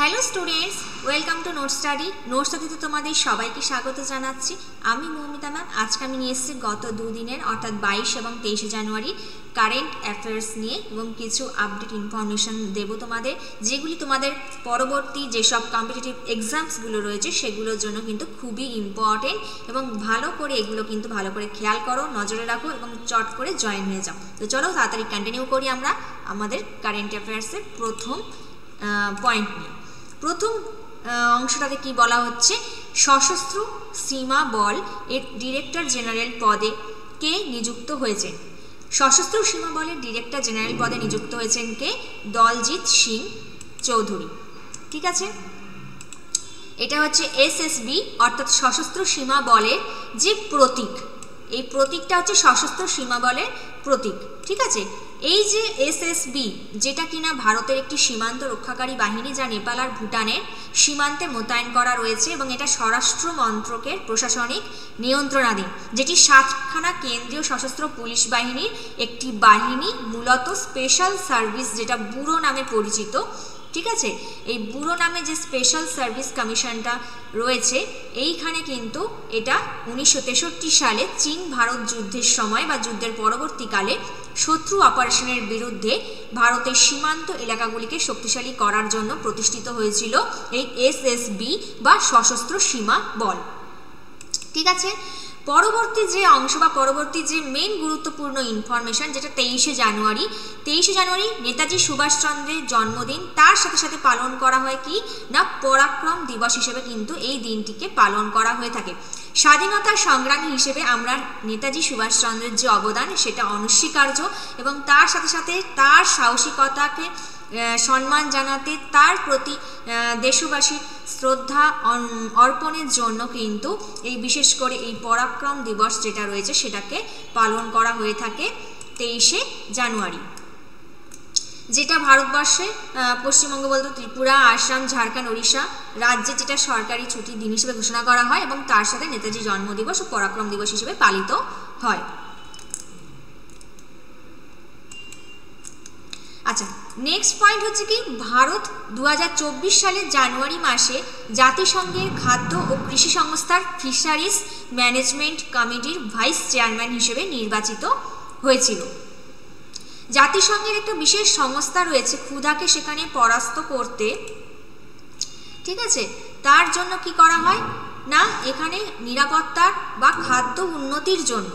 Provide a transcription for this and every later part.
Hello students, welcome to note study. Note স্টাডিতে তোমাদের সবাইকে স্বাগত জানাচ্ছি। আমি মৌমিতা ম্যাম। আজকে আমি নিয়ে এসেছি গত দুদিনের অর্থাৎ 22 এবং 23 জানুয়ারি কারেন্ট অ্যাফেয়ার্স নিয়ে এবং কিছু আপডেট ইনফরমেশন দেব তোমাদের, যেগুলি তোমাদের পরবর্তী যেসব কম্পিটিটিভ এক্সামসগুলো রয়েছে সেগুলোর জন্য কিন্তু খুবই ইম্পর্টেন্ট এবং ভালো করে এগুলো কিন্তু ভালো করে খেয়াল করো, নজরে রাখো এবং চট করে জয়েন হয়ে যাও। তো চলো তাড়াতাড়ি কন্টিনিউ করি আমরা আমাদের কারেন্ট অ্যাফেয়ার্সের প্রথম পয়েন্ট নিয়ে। প্রথম অংশটাতে কি বলা হচ্ছে, সশস্ত্র সীমা বল এর ডিরেক্টর জেনারেল পদে কে নিযুক্ত হয়েছেন? সশস্ত্র সীমা বলের ডিরেক্টর জেনারেল পদে নিযুক্ত হয়েছেন কে? দলজিৎ সিং চৌধুরী। ঠিক আছে, এটা হচ্ছে এসএসবি অর্থাৎ সশস্ত্র সীমা বলের যে প্রতীক, এই প্রতীকটা হচ্ছে সশস্ত্র সীমা বলের প্রতীক। ঠিক আছে, এই যে এসএসবি যেটা কিনা ভারতের একটি সীমান্ত রক্ষাকারী বাহিনী, যা নেপাল আর ভুটানের সীমান্তে মোতায়েন করা রয়েছে এবং এটা স্বরাষ্ট্র মন্ত্রকের প্রশাসনিক নিয়ন্ত্রণাধীন, যেটি 7খানা কেন্দ্রীয় সশস্ত্র পুলিশ বাহিনীর একটি বাহিনী, মূলত স্পেশাল সার্ভিস যেটা ব্যুরো নামে পরিচিত। ঠিক আছে, এই ব্যুরো নামে যে স্পেশাল সার্ভিস কমিশনটা রয়েছে, এইখানে কিন্তু এটা 1963 সালে চীন ভারত যুদ্ধের সময় বা যুদ্ধের পরবর্তীকালে শত্রু অপারেশনের বিরুদ্ধে ভারতের সীমান্ত এলাকাগুলিকে শক্তিশালী করার জন্য প্রতিষ্ঠিত হয়েছিল এই এসএসবি বা সশস্ত্র সীমা বল। ঠিক আছে, পরবর্তী যে অংশ বা পরবর্তী যে মেন গুরুত্বপূর্ণ ইনফরমেশন, যেটা 23শে জানুয়ারি নেতাজি সুভাষচন্দ্রের জন্মদিন, তার সাথে সাথে পালন করা হয় কি না পরাক্রম দিবস হিসেবে কিন্তু এই দিনটিকে পালন করা হয়ে থাকে। স্বাধীনতা সংগ্রামী হিসেবে আমরা নেতাজি সুভাষচন্দ্রের যে অবদান সেটা অনস্বীকার্য এবং তার সাথে সাথে তার সাহসিকতাকে সম্মান জানাতে, তার প্রতি দেশবাসীর শ্রদ্ধা অর্পণের জন্য কিন্তু এই বিশেষ করে এই পরাক্রম দিবস যেটা রয়েছে সেটাকে পালন করা হয়ে থাকে 23শে জানুয়ারি, যেটা ভারতবর্ষে পশ্চিমবঙ্গ বলতে ত্রিপুরা, আসাম, ঝাড়খণ্ড, ওড়িশা রাজ্যে যেটা সরকারি ছুটির দিন হিসেবে ঘোষণা করা হয় এবং তার সাথে নেতাজি জন্মদিবস ও পরাক্রম দিবস হিসেবে পালিত হয়। আচ্ছা, নেক্সট পয়েন্ট হচ্ছে কি, ভারত 2024 সালের জানুয়ারি মাসে জাতিসংঘের খাদ্য ও কৃষি সংস্থার ফিশারিজ ম্যানেজমেন্ট কমিটির ভাইস চেয়ারম্যান হিসেবে নির্বাচিত হয়েছিল। জাতিসংঘের একটা বিশেষ সংস্থা রয়েছে ক্ষুধাকে সেখানে পরাস্ত করতে। ঠিক আছে, তার জন্য কি করা হয় না, এখানে নিরাপত্তার বা খাদ্য উন্নতির জন্য,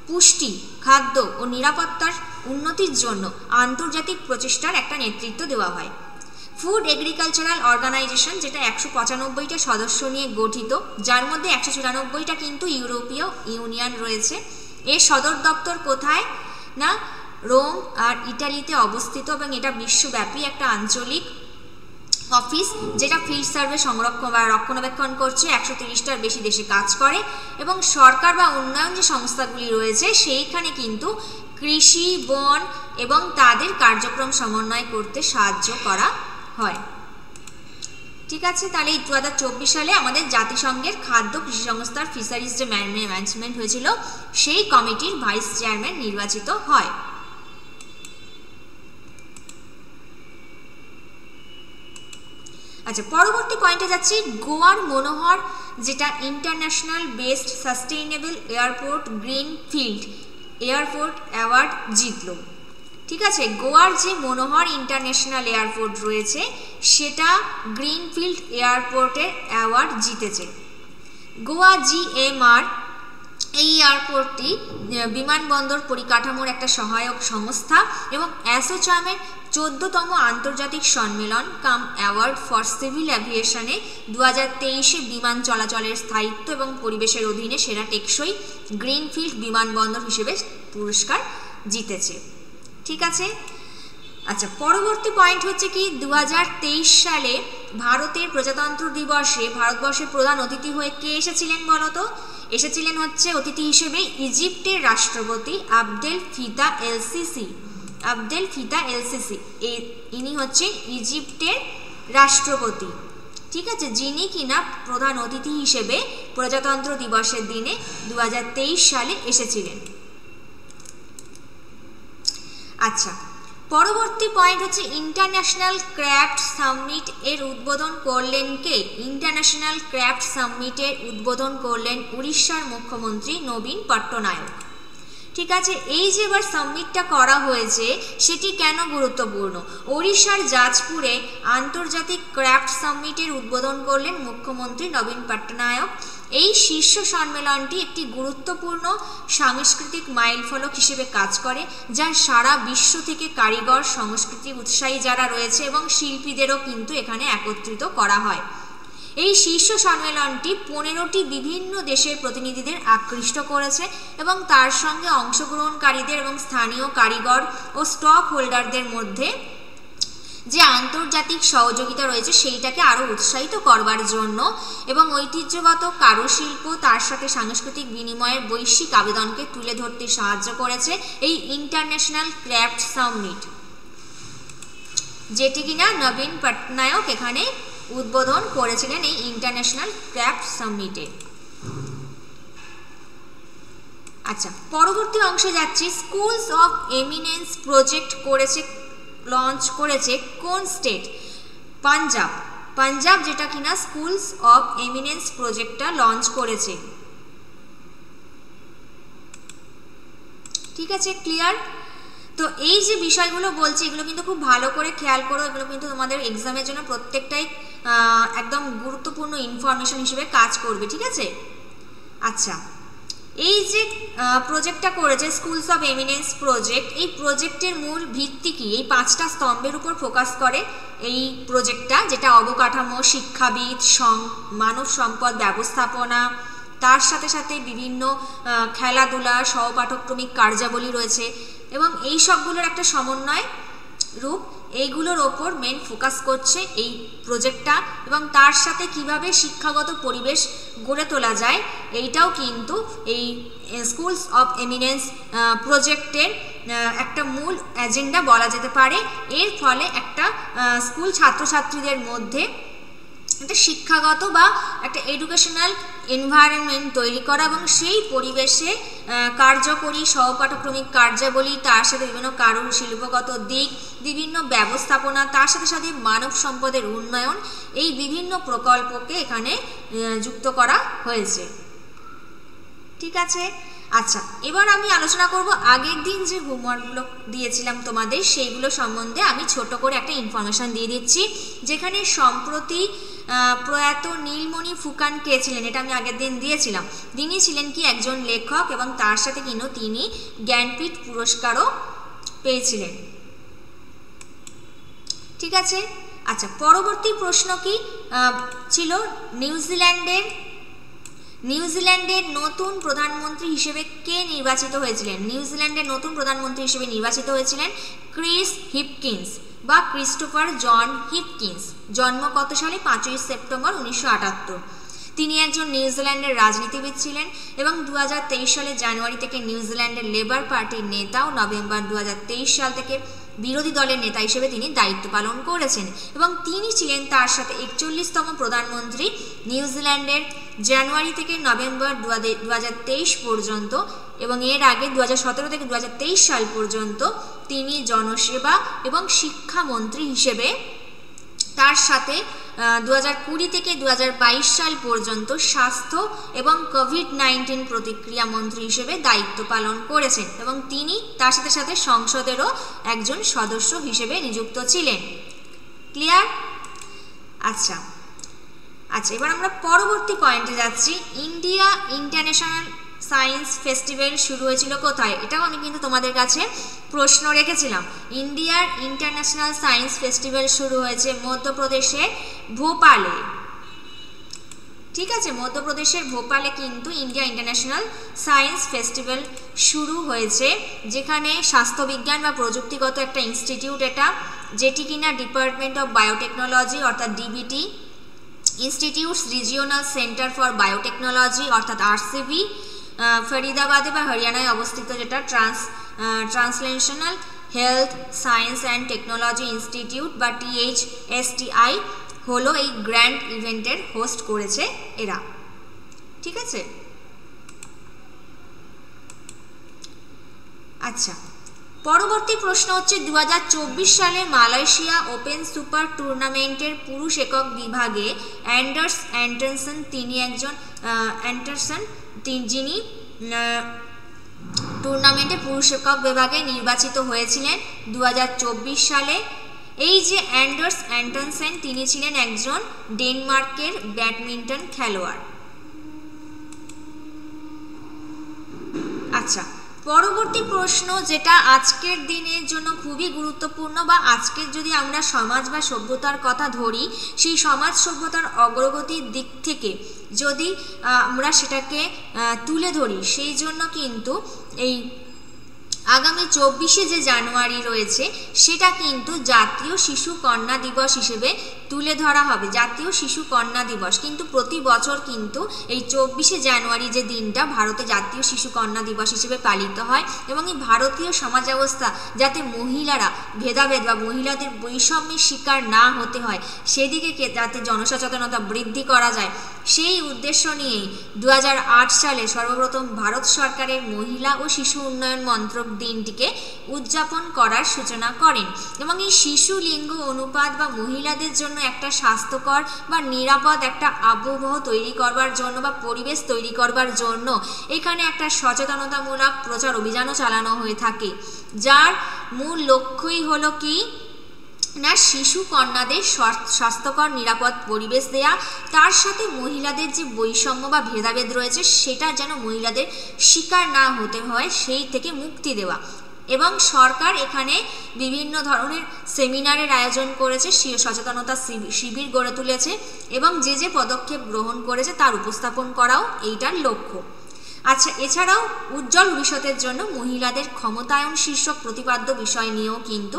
পুষ্টি, খাদ্য ও নিরাপত্তার উন্নতির জন্য আন্তর্জাতিক প্রচেষ্টার একটা নেতৃত্ব দেওয়া হয়। ফুড এগ্রিকালচারাল অর্গানাইজেশন, যেটা 195টা সদস্য নিয়ে গঠিত, যার মধ্যে 194টা কিন্তু ইউরোপীয় ইউনিয়ন রয়েছে। এর সদর দপ্তর কোথায় না রোম আর ইটালিতে অবস্থিত এবং এটা বিশ্বব্যাপী একটা আঞ্চলিক অফিস, যেটা ফিল্ড সার্ভে সংরক্ষণ বা রক্ষণাবেক্ষণ করছে, 130টার বেশি দেশে কাজ করে এবং সরকার বা উন্নয়ন যে সংস্থাগুলি রয়েছে সেইখানে কিন্তু কৃষি, বন এবং তাদের কার্যক্রম সমন্বয় করতে সাহায্য করা হয়। ঠিক আছে, তাহলে এই 2024 সালে আমাদের জাতিসংঘের খাদ্য কৃষি সংস্থার ফিশারিজ যে ম্যানেজমেন্ট হয়েছিল সেই কমিটির ভাইস চেয়ারম্যান নির্বাচিত হয়। আচ্ছা, পরবর্তী পয়েন্টে যাচ্ছি। গোয়ার মনোহর যেটা international best sustainable airport greenfield airport award জিতল। ঠিক আছে, গোয়ার যে মনোহর ইন্টারন্যাশনাল এয়ারপোর্ট রয়েছে সেটা গ্রিনফিল্ড এয়ারপোর্টের অ্যাওয়ার্ড জিতেছে। গোয়া জিএমআর এই এয়ারপোর্টটি বিমানবন্দর পরিকাঠামোর একটা সহায়ক সংস্থা এবং অ্যাসোচামের 14তম আন্তর্জাতিক সম্মেলন কাম অ্যাওয়ার্ড ফর সিভিল অ্যাভিয়েশনে 2023-এ বিমান চলাচলের স্থায়িত্ব এবং পরিবেশের অধীনে সেরা টেকসই গ্রিনফিল্ড বিমানবন্দর হিসেবে পুরস্কার জিতেছে। ঠিক আছে, আচ্ছা, পরবর্তী পয়েন্ট হচ্ছে কি, 2023 সালে ভারতের প্রজাতন্ত্র দিবসে ভারতবর্ষের প্রধান অতিথি হয়ে কে এসেছিলেন বলতো? এসেছিলেন হচ্ছে অতিথি হিসেবে ইজিপ্টের রাষ্ট্রপতি আবদেল ফিতা এলসিসি। ইনি হচ্ছে ইজিপ্টের রাষ্ট্রপতি। ঠিক আছে, যিনি কিনা প্রধান অতিথি হিসেবে প্রজাতন্ত্র দিবসের দিনে 2023 সালে এসেছিলেন। আচ্ছা, পরবর্তী পয়েন্ট হচ্ছে ইন্টারন্যাশনাল ক্রাফট সামিট এর উদ্বোধন করলেন কে? ইন্টারন্যাশনাল ক্রাফট সামিটের উদ্বোধন করলেন উড়িষ্যার মুখ্যমন্ত্রী নবীন পট্টনায়ক। ঠিক আছে, এই যে এবার সামিটটা করা হয়েছে সেটি কেন গুরুত্বপূর্ণ? ওড়িশার জাজপুরে আন্তর্জাতিক ক্রাফট সামিটের উদ্বোধন করলেন মুখ্যমন্ত্রী নবীন পট্টনায়ক। এই শীর্ষ সম্মেলনটি একটি গুরুত্বপূর্ণ সাংস্কৃতিক মাইলফলক হিসেবে কাজ করে, যা সারা বিশ্ব থেকে কারিগর, সংস্কৃতি উৎসাহী যারা রয়েছে এবং শিল্পীদেরও কিন্তু এখানে একত্রিত করা হয়। এই শীর্ষ সম্মেলনটি 15টি বিভিন্ন দেশের প্রতিনিধিদের আকৃষ্ট করেছে এবং তার সঙ্গে অংশগ্রহণকারীদের এবং স্থানীয় কারিগর ও স্টক হোল্ডারদের মধ্যে যে আন্তর্জাতিক সহযোগিতা রয়েছে সেইটাকে আরও উৎসাহিত করবার জন্য এবং ঐতিহ্যগত কারুশিল্প তার সাথে সাংস্কৃতিক বিনিময়ের বৈশ্বিক আবেদনকে তুলে ধরতে সাহায্য করেছে এই ইন্টারন্যাশনাল ক্রাফট সামিট, যেটি কিনা নবীন পট্টনায়ক এখানে উদ্বোধন করেছিলেন এই ইন্টারন্যাশনাল ক্রাফট সামিটে। আচ্ছা, পরবর্তী অংশে যাচ্ছি। Schools of eminence project launch করেছে কোন স্টেট? পাঞ্জাব। পাঞ্জাব যেটা কিনা স্কুলস অফ এমিনেন্স প্রজেক্টটা লঞ্চ করেছে। ঠিক আছে, ক্লিয়ার? তো এই যে বিষয়গুলো বলছি এগুলো কিন্তু খুব ভালো করে খেয়াল করো, এগুলো কিন্তু তোমাদের এক্সামের জন্য প্রত্যেকটাই একদম গুরুত্বপূর্ণ ইনফরমেশন হিসেবে কাজ করবে। ঠিক আছে, আচ্ছা, এই যে প্রজেক্টটা করেছে স্কুলস অফ এমিনেন্স প্রজেক্ট, এই প্রজেক্টের মূল ভিত্তি কি? এই 5টা স্তম্ভের উপর ফোকাস করে এই প্রজেক্টটা, যেটা অবকাঠামো, শিক্ষাবিদ, মানব সম্পদ ব্যবস্থাপনা, তার সাথে সাথে বিভিন্ন খেলাধুলা, সহপাঠক্রমিক কার্যাবলী রয়েছে এবং এই সবগুলোর একটা সমন্বয় রূপ, এইগুলোর ওপর মেন ফোকাস করছে এই প্রজেক্টটা এবং তার সাথে কিভাবে শিক্ষাগত পরিবেশ গড়ে তোলা যায় এইটাও কিন্তু এই স্কুলস অফ এমিনেন্স প্রজেক্টের একটা মূল এজেন্ডা বলা যেতে পারে। এর ফলে একটা স্কুল ছাত্রছাত্রীদের মধ্যে একটা শিক্ষাগত বা একটা এডুকেশনাল এনভায়রনমেন্ট তৈরি করা এবং সেই পরিবেশে কার্যকরী সহপাঠক্রমিক কার্যাবলী, তার সাথে বিভিন্ন শিল্পগত দিক, বিভিন্ন ব্যবস্থাপনা, তার সাথে সাথে মানব সম্পদের উন্নয়ন, এই বিভিন্ন প্রকল্পকে এখানে যুক্ত করা হয়েছে। ঠিক আছে, আচ্ছা, এবার আমি আলোচনা করব আগের দিন যে হোমওয়ার্কগুলো দিয়েছিলাম তোমাদের সেইগুলো সম্বন্ধে আমি ছোট করে একটা ইনফরমেশান দিয়ে দিচ্ছি। যেখানে সম্প্রতি প্রয়াত নীলমণি ফুকান কে ছিলেন এটা আমি আগের দিন দিয়েছিলাম। তিনি ছিলেন কি একজন লেখক এবং তার সাথে কিন্তু তিনি জ্ঞানপীঠ পুরস্কারও পেয়েছিলেন। ঠিক আছে, আচ্ছা, পরবর্তী প্রশ্ন কি ছিল? নিউজিল্যান্ডের নতুন প্রধানমন্ত্রী হিসেবে কে নির্বাচিত হয়েছিলেন? নিউজিল্যান্ডের নতুন প্রধানমন্ত্রী হিসেবে নির্বাচিত হয়েছিলেন ক্রিস হিপকিন্স বা ক্রিস্টোফার জন হিপকিন্স। জন্ম কত সালে? 5ই সেপ্টেম্বর 1978। তিনি একজন নিউজিল্যান্ডের রাজনীতিবিদ ছিলেন এবং 2023 সালের জানুয়ারি থেকে নিউজিল্যান্ডের লেবার পার্টির নেতা ও নভেম্বর 2023 সাল থেকে বিরোধী দলের নেতা হিসেবে তিনি দায়িত্ব পালন করেছেন এবং তিনি ছিলেন তার সাথে 41তম প্রধানমন্ত্রী নিউজিল্যান্ডের জানুয়ারি থেকে নভেম্বর 2023 পর্যন্ত এবং এর আগে 2017 থেকে 2023 সাল পর্যন্ত তিনি জনসেবা এবং শিক্ষামন্ত্রী হিসেবে, তার সাথে 2020 থেকে 2022 সাল পর্যন্ত স্বাস্থ্য এবং কোভিড-19 প্রতিক্রিয়া মন্ত্রী হিসেবে দায়িত্ব পালন করেছেন এবং তিনি তার সাথে সাথে সংসদেরও একজন সদস্য হিসেবে নিযুক্ত ছিলেন। ক্লিয়ার? আচ্ছা, এবার আমরা পরবর্তী পয়েন্টে যাচ্ছি। ইন্ডিয়া ইন্টারন্যাশনাল সায়েন্স ফেস্টিভ্যাল শুরু হয়েছিল কোথায়? এটাও আমি কিন্তু তোমাদের কাছে প্রশ্ন রেখেছিলাম। ইন্ডিয়ার ইন্টারন্যাশনাল সায়েন্স ফেস্টিভ্যাল শুরু হয়েছে মধ্যপ্রদেশের ভোপালে। ঠিক আছে, মধ্যপ্রদেশের ভোপালে কিন্তু ইন্ডিয়া ইন্টারন্যাশনাল সায়েন্স ফেস্টিভ্যাল শুরু হয়েছে, যেখানে স্বাস্থ্যবিজ্ঞান বা প্রযুক্তিগত একটা ইনস্টিটিউট এটা, যেটি কিনা ডিপার্টমেন্ট অফ বায়োটেকনোলজি অর্থাৎ DBT, institutes regional centre for biotechnology অর্থাৎ আরসিবি, ফরিদাবাদে বা হরিয়ানায় অবস্থিত যেটা translational health science and technology institute বা THSTI হলো এই গ্র্যান্ড ইভেন্টের হোস্ট করেছে এরা। ঠিক আছে, আচ্ছা, পরবর্তী প্রশ্ন হচ্ছে 2024 সালে মালয়েশিয়া ওপেন সুপার টুর্নামেন্টের পুরুষ একক বিভাগে অ্যান্ডার্স অ্যান্ডারসন যিনি টুর্নামেন্টে পুরুষ একক বিভাগে নির্বাচিত হয়েছিলেন 2024 সালে। এই যে অ্যান্ডার্স অ্যান্ডারসন তিনি ছিলেন একজন ডেনমার্কের ব্যাডমিন্টন খেলোয়াড়। আচ্ছা, পরবর্তী প্রশ্ন যেটা আজকের দিনের জন্য খুবই গুরুত্বপূর্ণ, বা আজকের যদি আমরা সমাজ বা সভ্যতার কথা ধরি, সেই সমাজ সভ্যতার অগ্রগতির দিক থেকে যদি আমরা সেটাকে তুলে ধরি, সেই জন্য কিন্তু এই আগামী 24শে যে জানুয়ারি রয়েছে সেটা কিন্তু জাতীয় শিশু কন্যা দিবস হিসেবে তুলে ধরা হবে। জাতীয় শিশু কন্যা দিবস কিন্তু প্রতি বছর কিন্তু এই 24শে জানুয়ারি যে দিনটা ভারতে জাতীয় শিশু কন্যা দিবস হিসেবে পালিত হয়, এবং এই ভারতীয় সমাজ ব্যবস্থা যাতে মহিলারা ভেদাভেদ বা মহিলাদের বৈষম্যের শিকার না হতে হয় সেদিকে যাতে জনসচেতনতা বৃদ্ধি করা যায়, সেই উদ্দেশ্য নিয়েই 2008 সালে সর্বপ্রথম ভারত সরকারের মহিলা ও শিশু উন্নয়ন মন্ত্রক দিনটিকে উদযাপন করার সূচনা করেন। এবং এই শিশু লিঙ্গ অনুপাত বা মহিলাদের জন্য একটা স্বাস্থ্যকর বা নিরাপদ একটা আবহাওয়া তৈরি করবার জন্য বা পরিবেশ তৈরি করবার জন্য এখানে একটা সচেতনতামূলক প্রচার অভিযানও চালানো হয়ে থাকে, যার মূল লক্ষ্যই হলো কি না শিশু কন্যাদের স্বাস্থ্যকর নিরাপদ পরিবেশ দেয়া, তার সাথে মহিলাদের যে বৈষম্য বা ভেদাভেদ রয়েছে সেটা যেন মহিলাদের শিকার না হতে হয় সেই থেকে মুক্তি দেওয়া। এবং সরকার এখানে বিভিন্ন ধরনের সেমিনারের আয়োজন করেছে, সচেতনতা শিবির গড়ে তুলেছে এবং যে যে পদক্ষেপ গ্রহণ করেছে তার উপস্থাপন করাও এইটার লক্ষ্য। আচ্ছা, এছাড়াও উজ্জ্বল ভবিষ্যতের জন্য মহিলাদের ক্ষমতায়ন শীর্ষক প্রতিপাদ্য বিষয় নিয়েও কিন্তু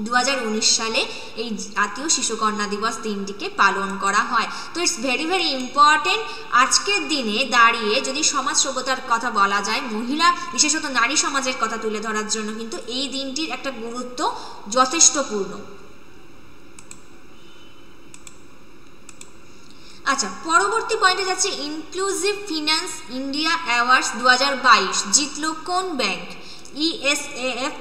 2019 সালে এই জাতীয় শিশু কন্যা দিবস দিনটিকে পালন করা হয়। তো ইটস ভেরি ভেরি ইম্পর্টেন্ট। আজকের দিনে দাঁড়িয়ে যদি সমাজ সভ্যতার কথা বলা যায়, মহিলা বিশেষত নারী সমাজের কথা তুলে ধরার জন্য কিন্তু এই দিনটির একটা গুরুত্ব যথেষ্টপূর্ণ। আচ্ছা, পরবর্তী পয়েন্টে যাচ্ছে ইনক্লুসিভ ফিন্যান্স ইন্ডিয়া অ্যাওয়ার্ডস 2022 জিতল কোন bank? ESAF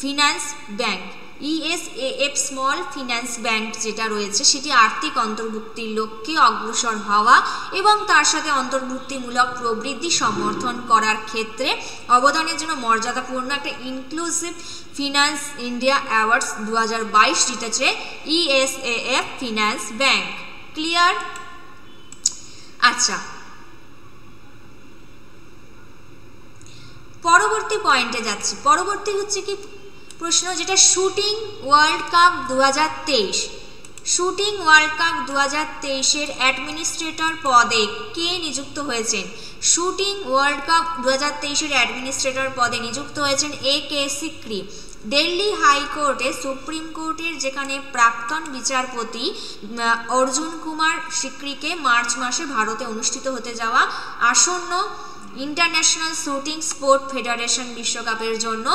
finance bank. ESAF small finance bank যেটা রয়েছে সেটি আর্থিক অন্তর্ভুক্তির লক্ষ্যে অগ্রসর হওয়া এবং তার সাথে অন্তর্ভুক্তিমূলক প্রবৃদ্ধি সমর্থন করার ক্ষেত্রে অবদানের জন্য মর্যাদাপূর্ণ একটা ইনক্লুসিভ ফিন্যান্স ইন্ডিয়া অ্যাওয়ার্ডস 2022 জিতেছে ESAF ফিন্যান্স ব্যাংক। ক্লিয়ার? আচ্ছা, পরবর্তী পয়েন্টে যাচ্ছি। পরবর্তী হচ্ছে কি প্রশ্ন, যেটা shooting world cup 2023। Shooting world cup 2023-এর অ্যাডমিনিস্ট্রেটর পদে কে নিযুক্ত হয়েছেন? শুটিং ওয়ার্ল্ড কাপ 2023-এর অ্যাডমিনিস্ট্রেটর পদে নিযুক্ত হয়েছেন AK সিক্রি। দিল্লি হাইকোর্টে সুপ্রিম কোর্টের যেখানে প্রাক্তন বিচারপতি অর্জুন কুমার সিক্রিকে মার্চ মাসে ভারতে অনুষ্ঠিত হতে যাওয়া আসন্ন ইন্টারন্যাশনাল শুটিং স্পোর্ট ফেডারেশন বিশ্বকাপের জন্য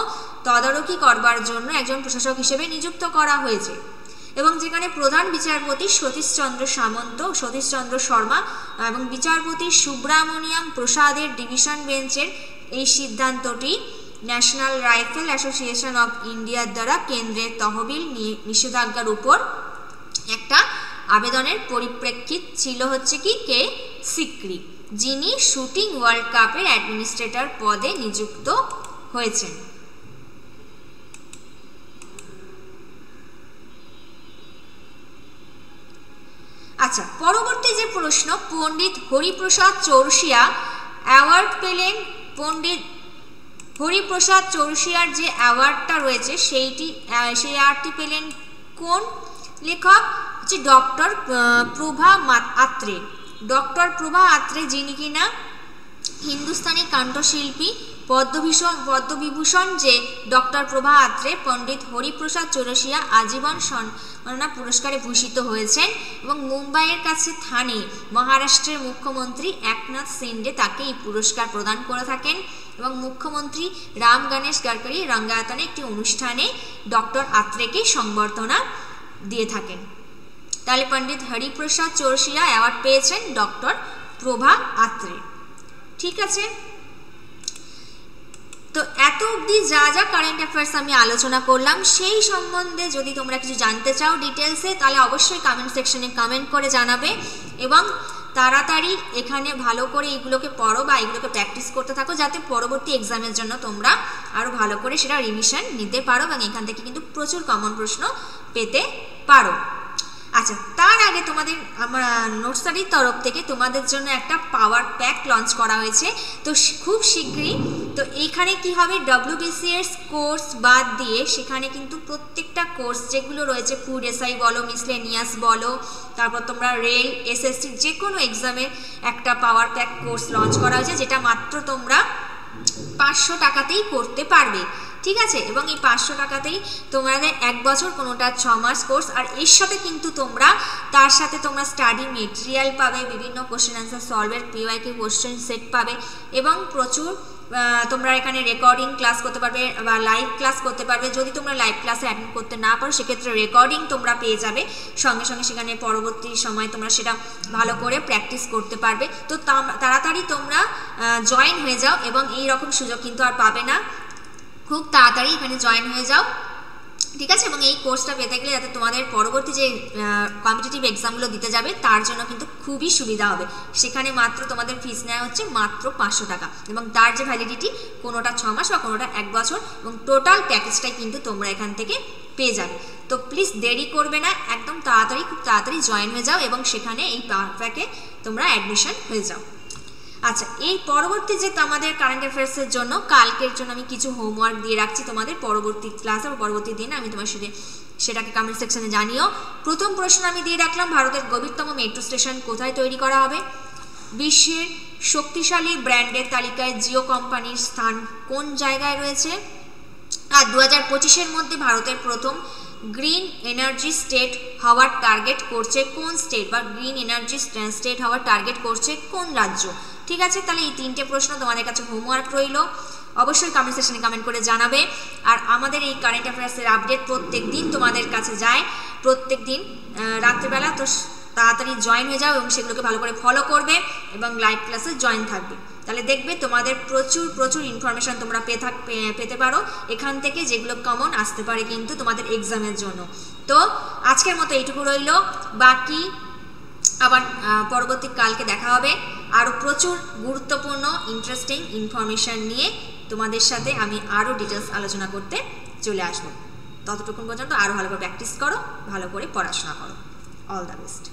তদারকি করবার জন্য একজন প্রশাসক হিসেবে নিযুক্ত করা হয়েছে, এবং যেখানে প্রধান বিচারপতি সতীশ চন্দ্র শর্মা এবং বিচারপতি সুব্রামণিয়াম প্রসাদের ডিভিশন বেঞ্চের এই সিদ্ধান্তটি ন্যাশনাল রাইফেল অ্যাসোসিয়েশন অফ ইন্ডিয়ার দ্বারা কেন্দ্রের তহবিল নিষেধাজ্ঞার উপর একটা আবেদনের পরিপ্রেক্ষিত ছিল হচ্ছে কি কে সিক্রি, যিনি শুটিং ওয়ার্ল্ড কাপের অ্যাডমিনিস্ট্রেটর পদে নিযুক্ত হয়েছেন। আচ্ছা, পরবর্তী যে প্রশ্ন, পণ্ডিত হরিপ্রসাদ চৌরসিয়া অ্যাওয়ার্ড পেলেন। পণ্ডিত হরিপ্রসাদ চৌরসিয়ার যে অ্যাওয়ার্ডটা রয়েছে সেই অ্যাওয়ার্ডটি পেলেন কোন লেখক? হচ্ছে ডক্টর প্রভা আত্রে। ডক্টর প্রভা আত্রে, যিনি কিনা হিন্দুস্তানি কণ্ঠশিল্পী পদ্মবিভূষণ যে ডক্টর প্রভা আত্রে পণ্ডিত হরিপ্রসাদ চৌরসিয়া আজীবন সম্মাননা পুরস্কারে ভূষিত হয়েছেন, এবং মুম্বাইয়ের কাছে থানে মহারাষ্ট্রের মুখ্যমন্ত্রী একনাথ শিন্ডে তাকে এই পুরস্কার প্রদান করে থাকেন, এবং মুখ্যমন্ত্রী রাম গণেশ গড়করি রঙ্গায়তনে একটি অনুষ্ঠানে ডক্টর আত্রেকে সংবর্ধনা দিয়ে থাকেন। তাহলে পণ্ডিত হরিপ্রসাদ চৌরসিয়া অ্যাওয়ার্ড পেয়েছেন ডক্টর প্রভা আত্রে। ঠিক আছে, তো এত অবধি যা যা কারেন্ট অ্যাফেয়ার্স আমি আলোচনা করলাম সেই সম্বন্ধে যদি তোমরা কিছু জানতে চাও ডিটেলসে, তাহলে অবশ্যই কমেন্ট সেকশনে কমেন্ট করে জানাবে এবং তাড়াতাড়ি এখানে ভালো করে এগুলোকে পড়ো বা এগুলোকে প্র্যাকটিস করতে থাকো, যাতে পরবর্তী এক্সামের জন্য তোমরা আরও ভালো করে সেটা রিভিশন নিতে পারো এবং এখান থেকে কিন্তু প্রচুর কমন প্রশ্ন পেতে পারো। আচ্ছা, তার আগে তোমাদের আমার নোট স্টাডির তরফ থেকে তোমাদের জন্য একটা পাওয়ার প্যাক লঞ্চ করা হয়েছে, তো খুব শীঘ্রই। তো এইখানে কি হবে, WBCS কোর্স বাদ দিয়ে সেখানে কিন্তু প্রত্যেকটা কোর্স যেগুলো রয়েছে, ফুড এসআই বলো, মিসলেনিয়াস বলো, তারপর তোমরা রেল, SSC যে কোনো এক্সামের একটা পাওয়ার প্যাক কোর্স লঞ্চ করা হয়েছে, যেটা মাত্র তোমরা 500 টাকাতেই করতে পারবে। ঠিক আছে, এবং এই 500 টাকাতেই তোমাদের 1 বছর, কোনোটা 6 মাস কোর্স। আর এর সাথে কিন্তু তার সাথে তোমরা স্টাডি মেটেরিয়াল পাবে, বিভিন্ন কোশ্চেন অ্যান্সার সলভের PYQ কোশ্চেন সেট পাবে এবং প্রচুর তোমরা এখানে রেকর্ডিং ক্লাস করতে পারবে বা লাইভ ক্লাস করতে পারবে। যদি তোমরা লাইভ ক্লাসে অ্যাটেন্ড করতে না পারো, সেক্ষেত্রে রেকর্ডিং তোমরা পেয়ে যাবে সঙ্গে সঙ্গে, সেখানে পরবর্তী সময় তোমরা সেটা ভালো করে প্র্যাকটিস করতে পারবে। তো তাড়াতাড়ি তোমরা জয়েন হয়ে যাও এবং এই রকম সুযোগ কিন্তু আর পাবে না, খুব তাড়াতাড়ি এখানে জয়েন হয়ে যাও। ঠিক আছে, এবং এই কোর্সটা পেতে গেলে যাতে তোমাদের পরবর্তী যে কম্পিটিটিভ এক্সামগুলো দিতে যাবে তার জন্য কিন্তু খুবই সুবিধা হবে। সেখানে মাত্র তোমাদের ফিস নেওয়া হচ্ছে মাত্র 500 টাকা এবং তার যে ভ্যালিডিটি, কোনোটা 6 মাস বা কোনোটা 1 বছর, এবং টোটাল প্যাকেজটাই কিন্তু তোমরা এখান থেকে পেয়ে যাবে। তো প্লিজ দেরি করবে না, একদম তাড়াতাড়ি, খুব তাড়াতাড়ি জয়েন হয়ে যাও এবং সেখানে এই পাওয়ার প্যাকে তোমরা অ্যাডমিশন হয়ে যাও। আচ্ছা, এই পরবর্তী যে আমাদের কারেন্ট অ্যাফেয়ার্সের জন্য কালকের জন্য আমি কিছু হোমওয়ার্ক দিয়ে রাখছি তোমাদের, পরবর্তী ক্লাসে বা পরবর্তী দিন আমি তোমার সাথে সেটাকে কমেন্ট সেকশনে জানিও। প্রথম প্রশ্ন আমি দিয়ে রাখলাম, ভারতের গভীরতম মেট্রো স্টেশন কোথায় তৈরি করা হবে? বিশ্বের শক্তিশালী ব্র্যান্ডের তালিকায় জিও কোম্পানির স্থান কোন জায়গায় রয়েছে? আর 2025-এর মধ্যে ভারতের প্রথম গ্রিন এনার্জি স্টেট হওয়ার টার্গেট করছে কোন স্টেট, বা গ্রিন এনার্জি স্টেট হওয়ার টার্গেট করছে কোন রাজ্য? ঠিক আছে, তাহলে এই 3টে প্রশ্ন তোমাদের কাছে হোমওয়ার্ক রইল, অবশ্যই কমেন্ট সেকশনে কমেন্ট করে জানাবে। আর আমাদের এই কারেন্ট অ্যাফেয়ার্সের আপডেট প্রত্যেক দিন তোমাদের কাছে যায়, প্রত্যেক দিন রাত্রিবেলা। তো তাড়াতাড়ি জয়েন হয়ে যাও এবং সেগুলোকে ভালো করে ফলো করবে এবং লাইভ ক্লাসে জয়েন থাকবে, তাহলে দেখবে তোমাদের প্রচুর প্রচুর ইনফরমেশান তোমরা পেতে পারো এখান থেকে, যেগুলো কমন আসতে পারে কিন্তু তোমাদের এক্সামের জন্য। তো আজকের মতো এইটুকু রইল, বাকি আবার পরবর্তী কালকে দেখা হবে আরও প্রচুর গুরুত্বপূর্ণ ইন্টারেস্টিং ইনফরমেশান নিয়ে তোমাদের সাথে আমি আরও ডিটেলস আলোচনা করতে চলে আসবো। ততটুকুন পর্যন্ত আরও ভালো করে প্র্যাকটিস করো, ভালো করে পড়াশোনা করো। All the best.